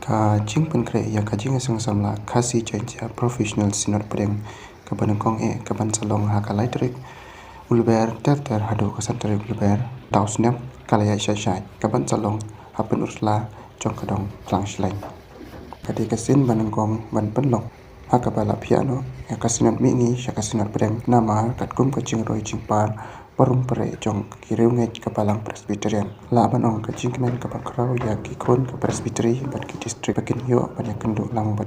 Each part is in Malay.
Ka jing pen kre ya ka jing sang samla khasi chaincha professional sinot preng ka banengkong ka ban salong ha ka laitrik ulber ter hado ka santere ulber tausnep kala ya shai ka ban salong hapen ursla chong kadong plang shleng kadi ka sin banengkong ban penlok ha ka bala piano ya ka sinot mi ngi sha ka sinot preng nama kat kum ka jing roi jing par parum pare jong kireu nge ka palang presbyterian la banong ka jingmen ka bakrau ya ki kon ka presbytery bat ki district bakin yo ban ya kendu lang bat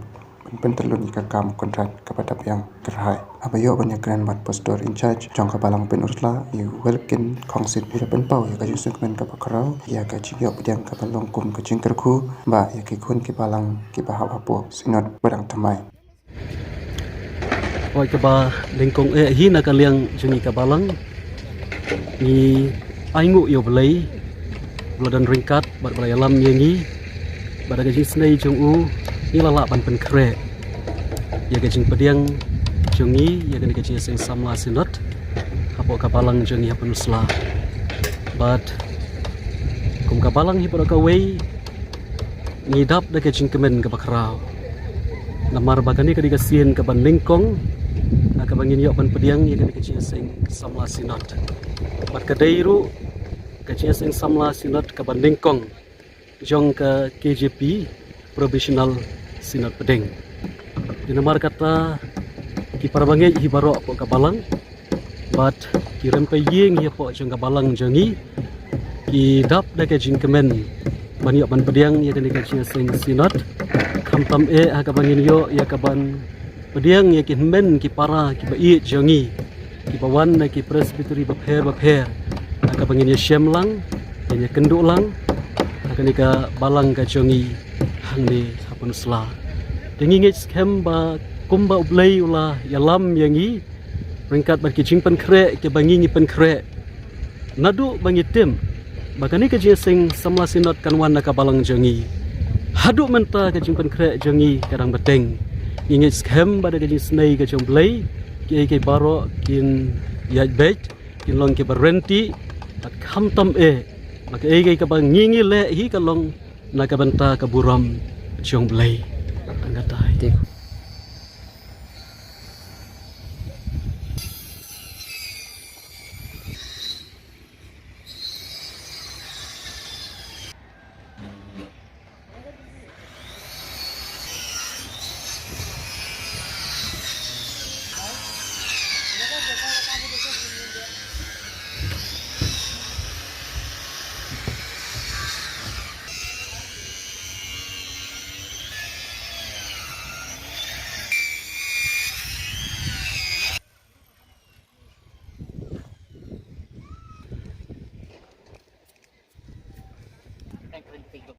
ban terlun ka kam kontrak ka patap yang kerhai abayo ban ya grand bat pastor in charge jong ka palang pen ursla you welkin kongsit pira pen pau ya ka jingmen ka bakrau ya ka jingyo pedang ka balong kum ka jing terku ba ya ki kon ki palang ki bahap apo sinot barang tamai Oi ka ba lengkong hi na kaliang jungi ka balang ni aingu yo belai bladan ringkat bat balai alam yengi badaga jing snei jung u ni lala ban pen kre ya ga jing pediang jungi ya ga jing sing samla sinot apo ka balang jungi hapun sla but kum ka balang hi ka wei ni dap da ga jing kemen ka bakrau namar bagani ka diga sien ka ban lengkong ka bangin yo ban pediang ya ga jing sing samla sinot bat kadairu kecil sing samla sinot ka bandingkong jong ke KJP provisional sinot pedeng dinamar kata ki parbange hi baro po ka balang bat ki rempe yeng hi po jong ka balang jongi ki dap da ke jingkemen ban yo ban pediang ya kan kecil sing sinot kamtam ha ka bangin yo ya ka ban pediang ya ki men ki para ki bai jongi ki bawan na ki presbytery bapher ka bangin ya syem lang ya kenduk lang akan ka balang ka jongi hang ni hapun sla dengi nge skem ba kumba ublei ula ya lam yangi ringkat ba ki jing pen kre ke bangi ni pen kre nadu bangi tim bakani ka sing samla sinot kan wan ka balang jongi hadu menta ka jing pen kre jongi kadang beteng inge skem ba ka jing snei ka jong blei ke baro kin ya bet kin long ke berenti at kamtam maka ka bang ngingi le hi ka long na ka banta ka buram jong blai tanggatai